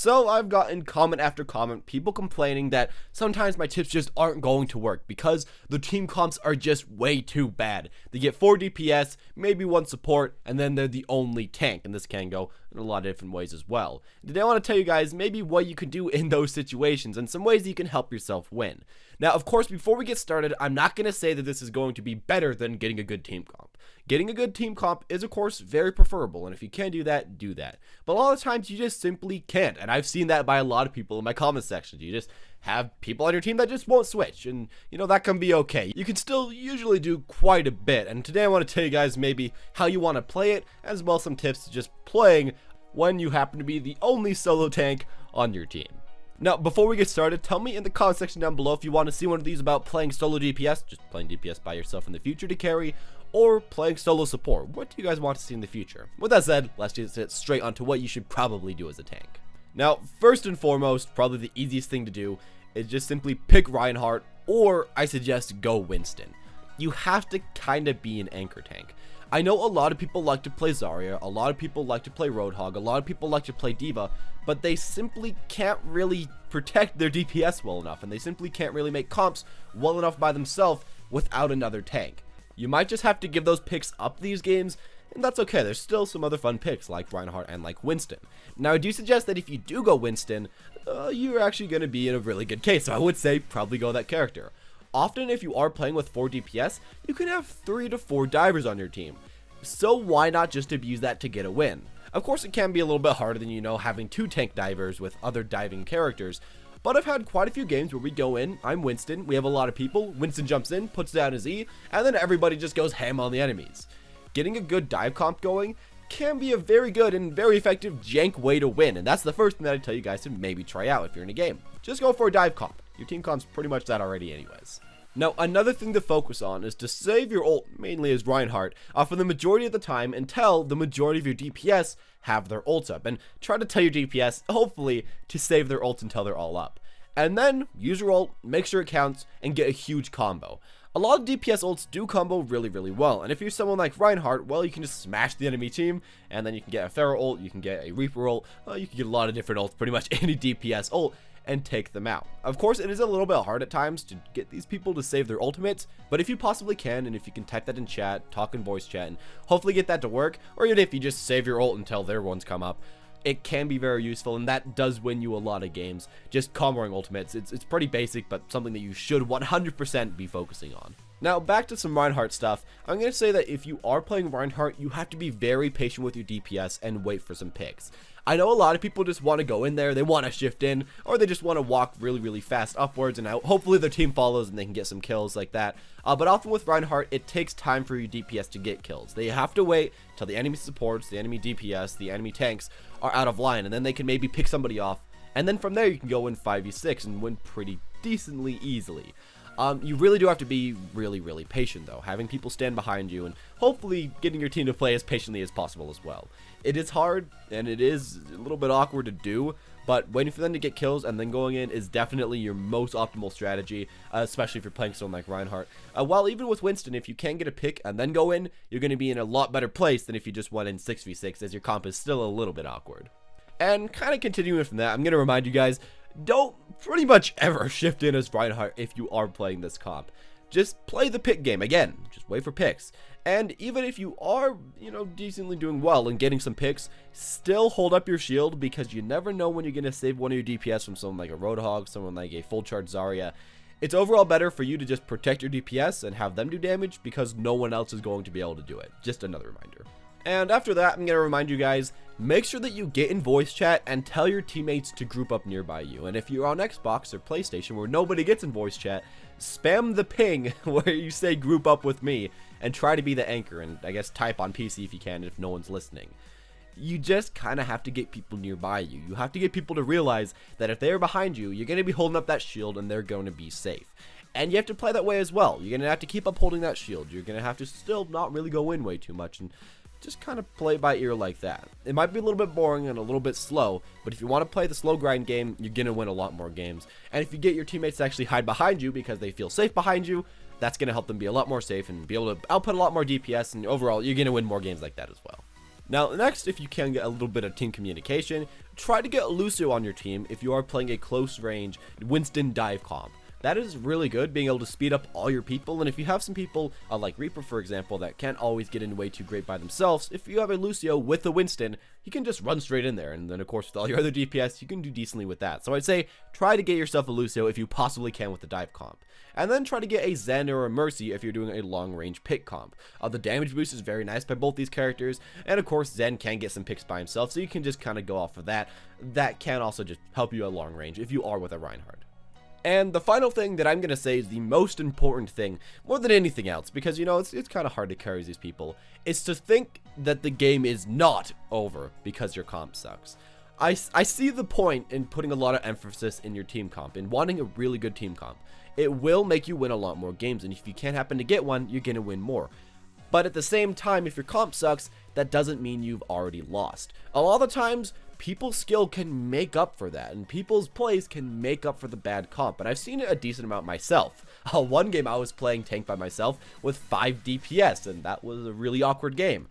So I've gotten comment after comment, people complaining that sometimes my tips just aren't going to work because the team comps are just way too bad. They get 4 DPS, maybe 1 support, and then they're the only tank, and this can go in a lot of different ways as well. Today I want to tell you guys maybe what you can do in those situations and some ways that you can help yourself win. Now, of course, before we get started, I'm not going to say that this is going to be better than getting a good team comp. Getting a good team comp is, of course, very preferable, and if you can do that, do that. But a lot of times, you just simply can't, and I've seen that by a lot of people in my comment section. You just have people on your team that just won't switch, and, you know, that can be okay. You can still usually do quite a bit, and today I want to tell you guys maybe how you want to play it, as well as some tips to just playing when you happen to be the only solo tank on your team. Now, before we get started, tell me in the comment section down below if you want to see one of these about playing solo DPS, just playing DPS by yourself in the future to carry, or playing solo support. What do you guys want to see in the future? With that said, let's just get straight onto what you should probably do as a tank. Now, first and foremost, probably the easiest thing to do is just simply pick Reinhardt, or I suggest go Winston. You have to kind of be an anchor tank. I know a lot of people like to play Zarya, a lot of people like to play Roadhog, a lot of people like to play D.Va, but they simply can't really protect their DPS well enough, and they simply can't really make comps well enough by themselves without another tank. You might just have to give those picks up these games, and that's okay. There's still some other fun picks like Reinhardt and like Winston. Now, I do suggest that if you do go Winston, you're actually going to be in a really good case, so I would say probably go that character. Often, if you are playing with 4 DPS, you can have 3 to 4 divers on your team. So why not just abuse that to get a win? Of course, it can be a little bit harder than, you know, having 2 tank divers with other diving characters. But I've had quite a few games where we go in, I'm Winston, we have a lot of people, Winston jumps in, puts down his E, and then everybody just goes ham on the enemies. Getting a good dive comp going can be a very good and very effective jank way to win, and that's the first thing that I tell you guys to maybe try out if you're in a game. Just go for a dive comp. Your team comp's pretty much that already anyways. Now, another thing to focus on is to save your ult, mainly as Reinhardt, for the majority of the time until the majority of your DPS have their ults up, and try to tell your DPS, hopefully, to save their ults until they're all up. And then, use your ult, make sure it counts, and get a huge combo. A lot of DPS ults do combo really, really well, and if you're someone like Reinhardt, well, you can just smash the enemy team, and then you can get a Pharaoh ult, you can get a Reaper ult, you can get a lot of different ults, pretty much any DPS ult, and take them out. Of course, it is a little bit hard at times to get these people to save their ultimates, but if you possibly can, and if you can type that in chat, talk in voice chat, and hopefully get that to work, or even if you just save your ult until their ones come up, it can be very useful, and that does win you a lot of games. Just comboing ultimates, it's pretty basic, but something that you should 100% be focusing on. Now, back to some Reinhardt stuff. I'm going to say that if you are playing Reinhardt, you have to be very patient with your DPS and wait for some picks. I know a lot of people just want to go in there, they want to shift in, or they just want to walk really, really fast upwards and out. Hopefully their team follows and they can get some kills like that. But often with Reinhardt, it takes time for your DPS to get kills. They have to wait till the enemy supports, the enemy DPS, the enemy tanks are out of line, and then they can maybe pick somebody off. And then from there, you can go in 5v6 and win pretty decently easily. You really do have to be really, really patient though, having people stand behind you and hopefully getting your team to play as patiently as possible as well. It is hard and it is a little bit awkward to do, but waiting for them to get kills and then going in is definitely your most optimal strategy, especially if you're playing someone like Reinhardt. While even with Winston, if you can get a pick and then go in, you're going to be in a lot better place than if you just went in 6v6, as your comp is still a little bit awkward. And kind of continuing from that, I'm going to remind you guys, don't pretty much ever shift in as Reinhardt if you are playing this comp. Just play the pick game. Again, just wait for picks. And even if you are, you know, decently doing well and getting some picks, still hold up your shield, because you never know when you're going to save one of your DPS from someone like a Roadhog, someone like a full charge Zarya. It's overall better for you to just protect your DPS and have them do damage, because no one else is going to be able to do it. Just another reminder. And after that, I'm going to remind you guys, make sure that you get in voice chat and tell your teammates to group up nearby you. And if you're on Xbox or PlayStation where nobody gets in voice chat, spam the ping where you say group up with me and try to be the anchor, and I guess type on PC if you can if no one's listening. You just kind of have to get people nearby you. You have to get people to realize that if they're behind you, you're going to be holding up that shield and they're going to be safe. And you have to play that way as well. You're going to have to keep up holding that shield. You're going to have to still not really go in way too much and just kind of play by ear like that. It might be a little bit boring and a little bit slow, but if you want to play the slow grind game, you're going to win a lot more games. And if you get your teammates to actually hide behind you because they feel safe behind you, that's going to help them be a lot more safe and be able to output a lot more DPS, and overall, you're going to win more games like that as well. Now, next, if you can get a little bit of team communication, try to get Lucio on your team if you are playing a close range Winston dive comp. That is really good, being able to speed up all your people, and if you have some people, like Reaper for example, that can't always get in way too great by themselves, if you have a Lucio with a Winston, he can just run straight in there, and then of course with all your other DPS, you can do decently with that. So I'd say, try to get yourself a Lucio if you possibly can with the dive comp. And then try to get a Zen or a Mercy if you're doing a long range pick comp. The damage boost is very nice by both these characters, and of course Zen can get some picks by himself, so you can just kind of go off of that. That can also just help you at long range if you are with a Reinhardt. And the final thing that I'm going to say is the most important thing, more than anything else, because, you know, it's kind of hard to carry these people, is to think that the game is not over because your comp sucks. I see the point in putting a lot of emphasis in your team comp, in wanting a really good team comp. It will make you win a lot more games, and if you can't happen to get one, you're going to win more. But at the same time, if your comp sucks, that doesn't mean you've already lost. A lot of the times, people's skill can make up for that, and people's plays can make up for the bad comp, and I've seen it a decent amount myself. One game I was playing tank by myself with 5 DPS, and that was a really awkward game.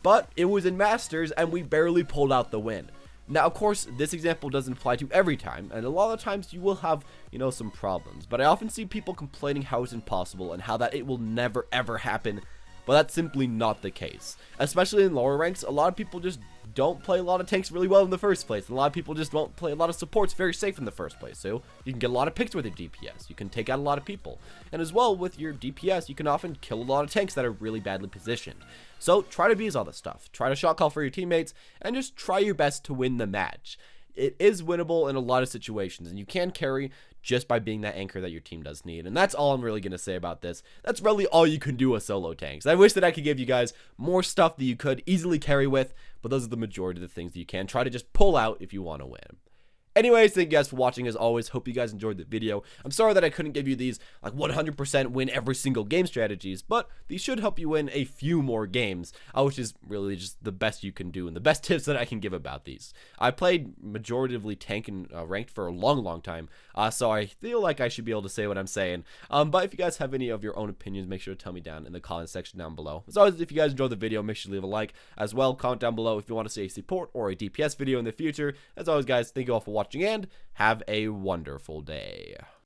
But it was in Masters, and we barely pulled out the win. Now, of course, this example doesn't apply to every time, and a lot of times you will have, you know, some problems, but I often see people complaining how it's impossible and how that it will never ever happen. But that's simply not the case. Especially in lower ranks, a lot of people just don't play a lot of tanks really well in the first place. And a lot of people just won't play a lot of supports very safe in the first place. So you can get a lot of picks with your DPS. You can take out a lot of people. And as well, with your DPS, you can often kill a lot of tanks that are really badly positioned. So try to abuse all this stuff. Try to shot call for your teammates, and just try your best to win the match. It is winnable in a lot of situations, and you can carry just by being that anchor that your team does need. And that's all I'm really going to say about this. That's really all you can do with solo tanks. I wish that I could give you guys more stuff that you could easily carry with, but those are the majority of the things that you can try to just pull out if you want to win. Anyways, thank you guys for watching as always. Hope you guys enjoyed the video. I'm sorry that I couldn't give you these like 100% win every single game strategies, but these should help you win a few more games, which is really just the best you can do and the best tips that I can give about these. I played majoritively tank and ranked for a long time, so I feel like I should be able to say what I'm saying. But if you guys have any of your own opinions, make sure to tell me down in the comment section down below. As always, if you guys enjoyed the video, make sure to leave a like. As well, comment down below if you want to see a support or a DPS video in the future. As always, guys, thank you all for watching, and have a wonderful day.